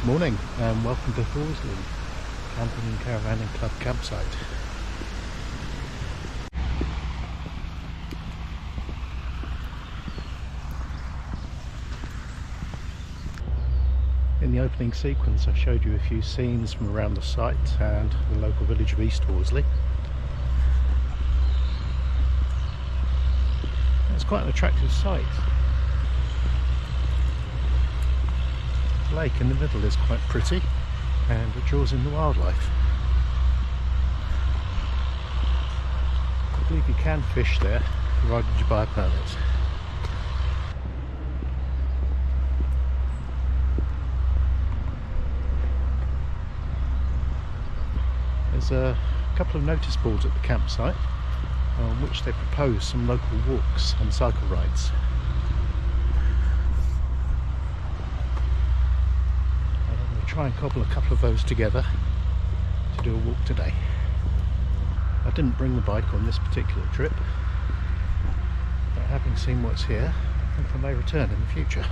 Morning and welcome to Horsley, camping and caravan and club campsite. In the opening sequence I showed you a few scenes from around the site and the local village of East Horsley. It's quite an attractive site. The lake in the middle is quite pretty and it draws in the wildlife. I believe you can fish there, provided you buy a permit. There's a couple of notice boards at the campsite on which they propose some local walks and cycle rides. Try and cobble a couple of those together to do a walk today. I didn't bring the bike on this particular trip, but having seen what's here, I think I may return in the future.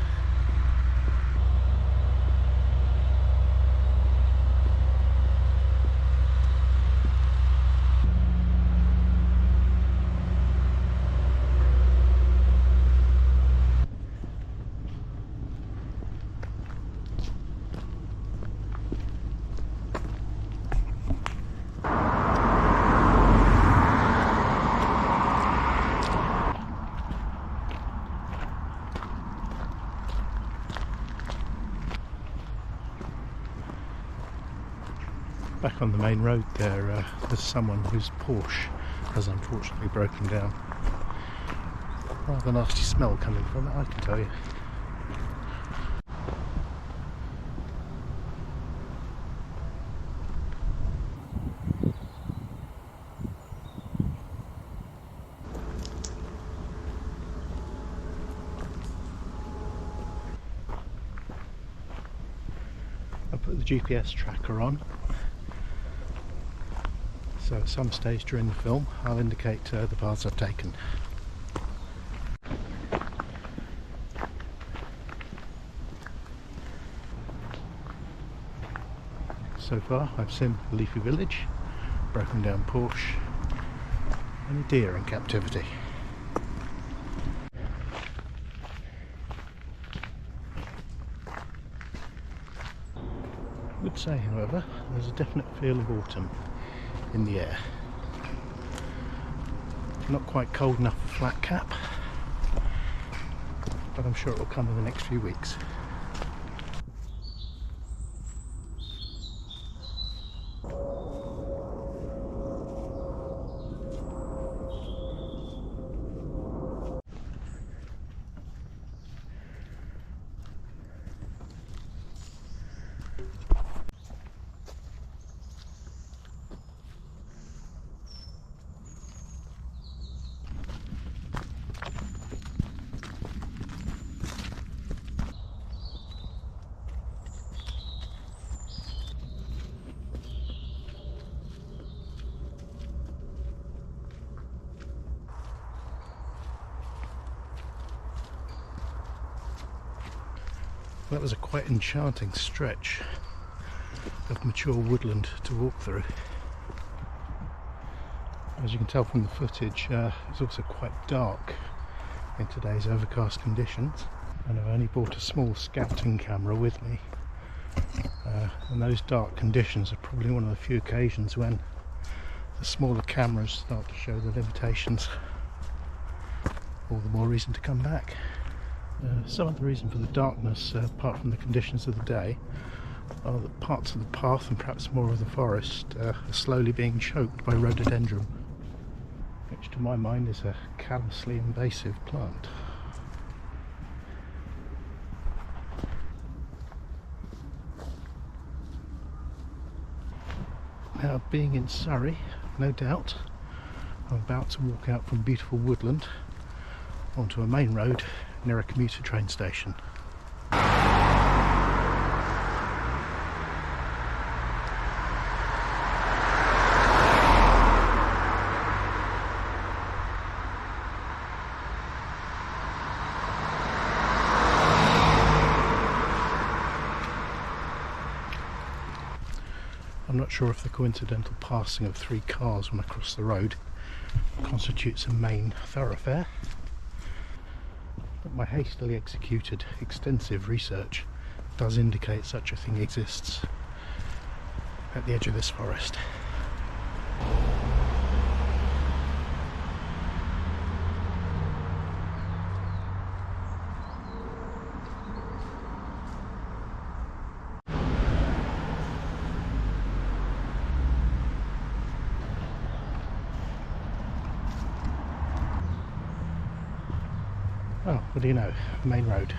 Back on the main road there's someone whose Porsche has unfortunately broken down. Rather nasty smell coming from it, I can tell you. I put the GPS tracker on, so at some stage during the film I'll indicate the paths I've taken. So far I've seen a leafy village, broken down Porsche and a deer in captivity. I would say, however, there's a definite feel of autumn in the air. Not quite cold enough for flat cap, but I'm sure it will come in the next few weeks. That was a quite enchanting stretch of mature woodland to walk through. As you can tell from the footage, it's also quite dark in today's overcast conditions, and I've only brought a small scouting camera with me, and those dark conditions are probably one of the few occasions when the smaller cameras start to show the limitations. All the more reason to come back. Some of the reason for the darkness, apart from the conditions of the day, are that parts of the path and perhaps more of the forest are slowly being choked by rhododendron, which to my mind is a callously invasive plant. Now, being in Surrey, no doubt, I'm about to walk out from beautiful woodland onto a main road near a commuter train station. I'm not sure if the coincidental passing of 3 cars when I cross the road constitutes a main thoroughfare, but my hastily executed extensive research does indicate such a thing exists at the edge of this forest. Well, what do you know, the main road,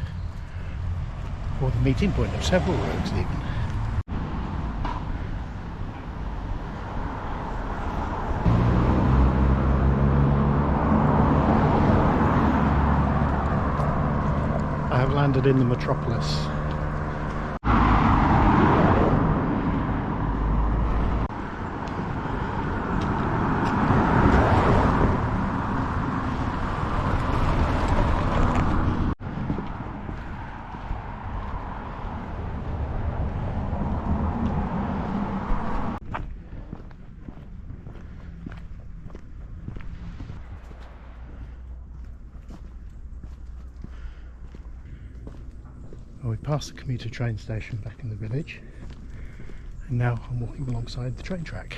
or the meeting point of several roads even. I have landed in the metropolis. Well, we passed the commuter train station back in the village, and now I'm walking alongside the train track.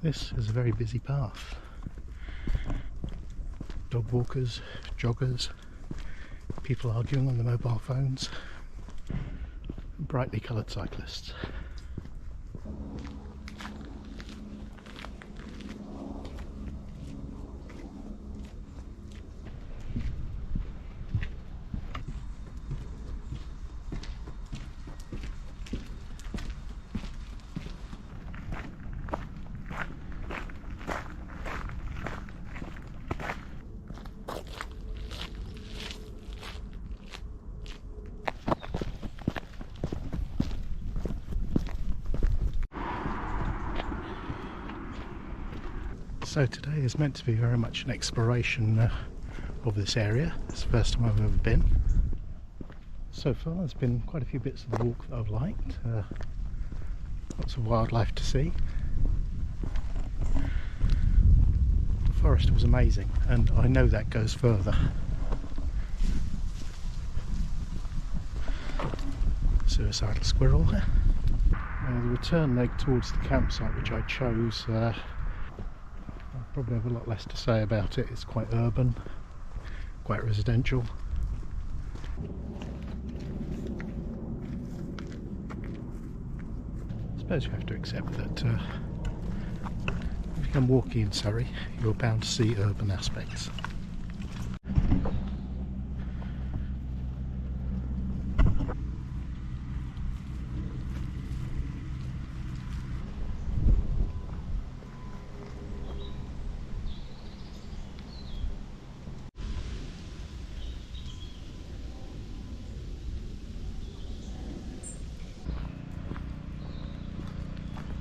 This is a very busy path. Dog walkers, joggers, people arguing on the mobile phones, brightly coloured cyclists. So today is meant to be very much an exploration of this area. It's the first time I've ever been. So far there's been quite a few bits of the walk that I've liked. Lots of wildlife to see. The forest was amazing, and I know that goes further. Suicidal squirrel. The return leg towards the campsite, which I chose, I probably have a lot less to say about it. It's quite urban, quite residential. I suppose you have to accept that if you come walking in Surrey, you're bound to see urban aspects.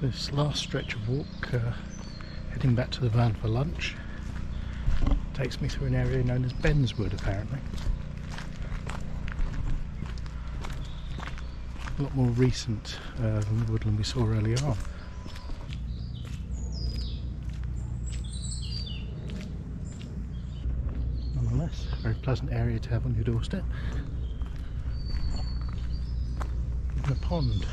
This last stretch of walk, heading back to the van for lunch, takes me through an area known as Ben's Wood, apparently. A lot more recent than the woodland we saw earlier on. Nonetheless, a very pleasant area to have on your doorstep. Even a pond.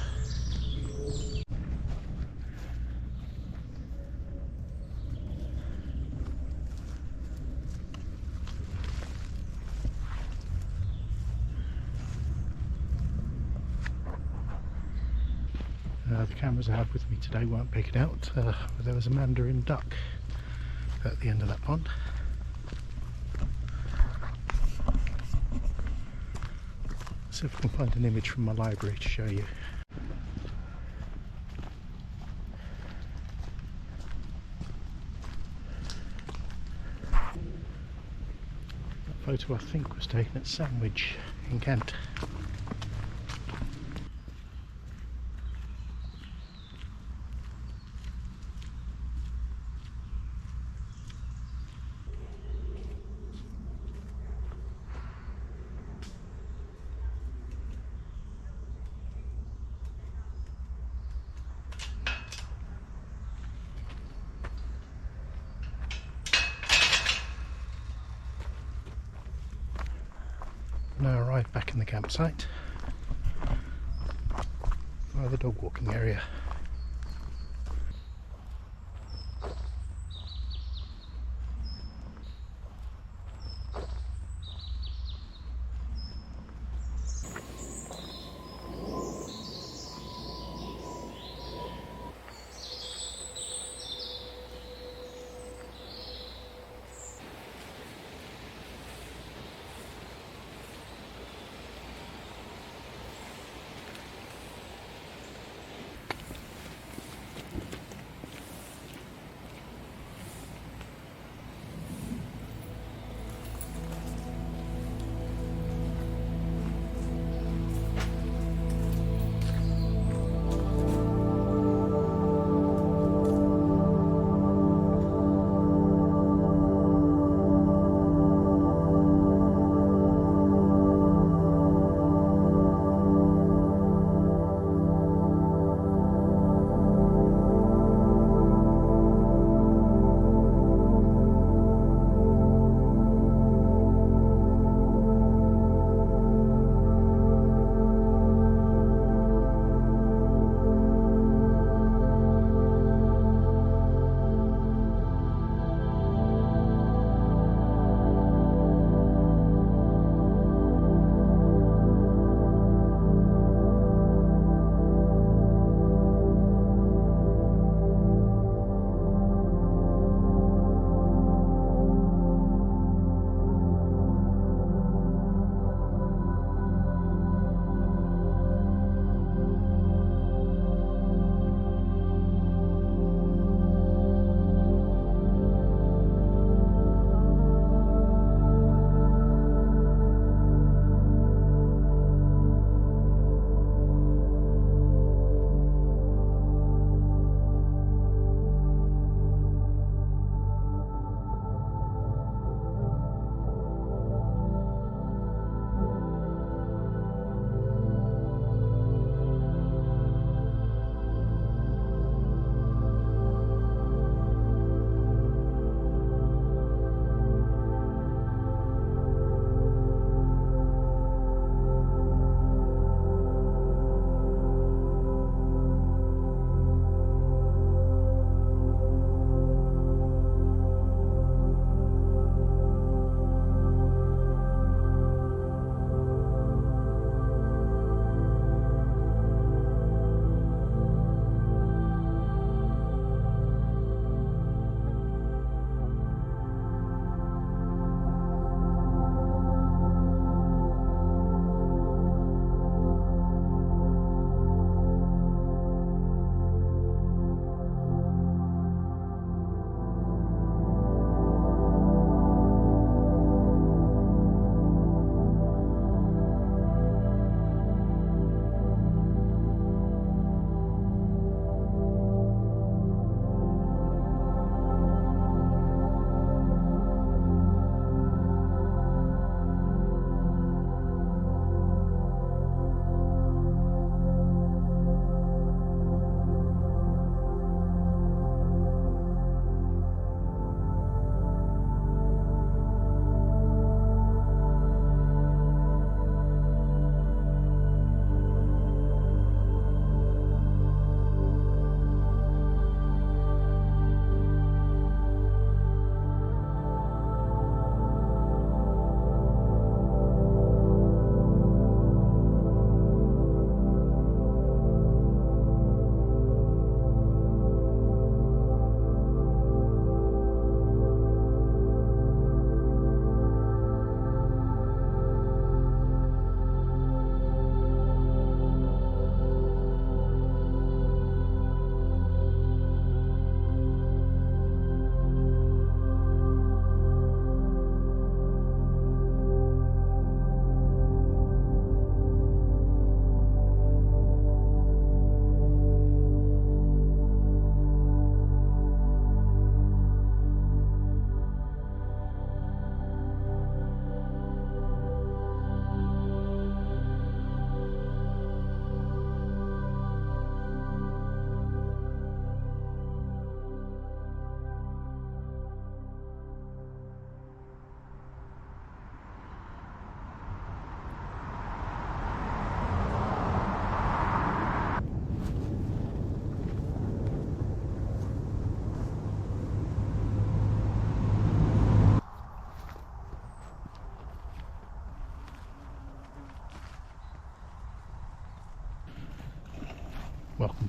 The cameras I have with me today won't pick it out, but there was a mandarin duck at the end of that pond. See if I can find an image from my library to show you. That photo I think was taken at Sandwich in Kent. arrived back in the campsite via the dog walking area.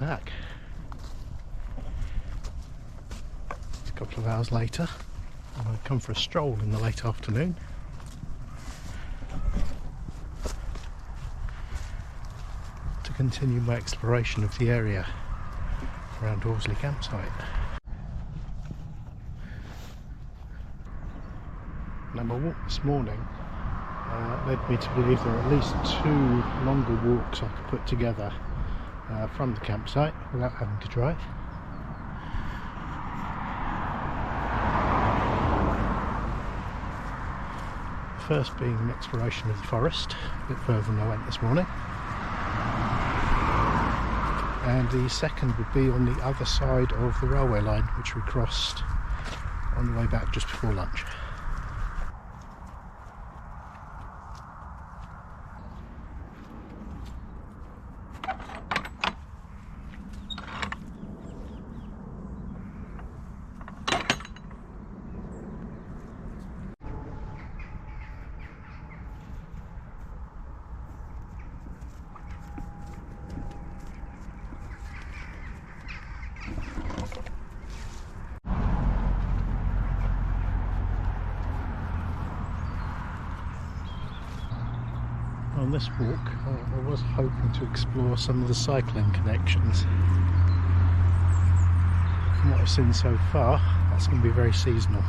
back. It's a couple of hours later, and I've come for a stroll in the late afternoon. To continue my exploration of the area around Horsley campsite. Now my walk this morning led me to believe there are at least 2 longer walks I could put together from the campsite without having to drive. The first being an exploration of the forest, a bit further than I went this morning. And the second would be on the other side of the railway line, which we crossed on the way back just before lunch. On this walk, I was hoping to explore some of the cycling connections. From what I've seen so far, that's going to be very seasonal.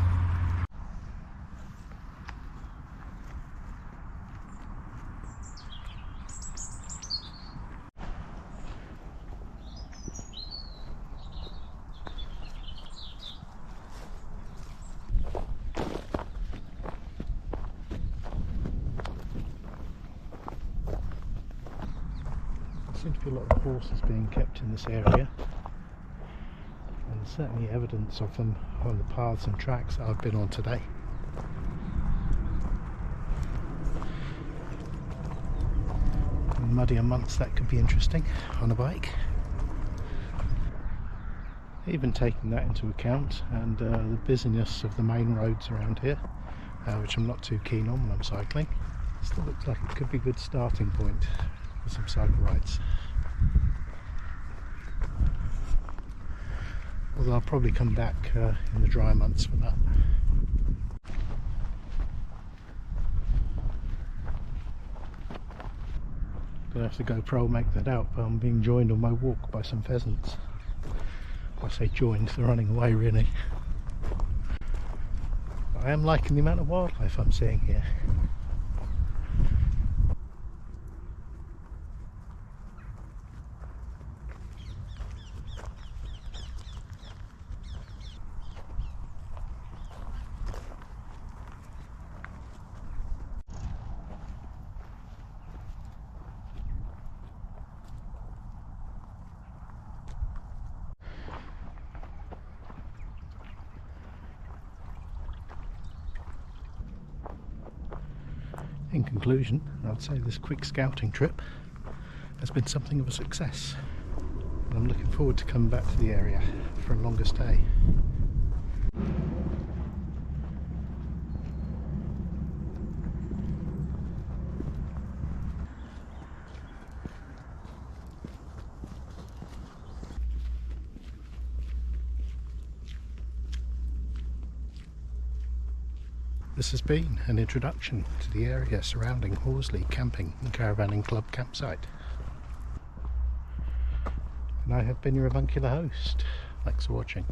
There seems to be a lot of horses being kept in this area, and there's certainly evidence of them on the paths and tracks that I've been on today. In muddier months that could be interesting on a bike. Even taking that into account, and the busyness of the main roads around here, which I'm not too keen on when I'm cycling, still looks like it could be a good starting point for some cycle rides. Although I'll probably come back in the dry months for that. Gonna have to GoPro make that out, but I'm being joined on my walk by some pheasants. I say joined, they're running away really. But I am liking the amount of wildlife I'm seeing here. In conclusion, I'd say this quick scouting trip has been something of a success, and I'm looking forward to coming back to the area for a longer stay. This has been an introduction to the area surrounding Horsley Camping and Caravanning Club campsite. And I have been your avuncular host. Thanks for watching.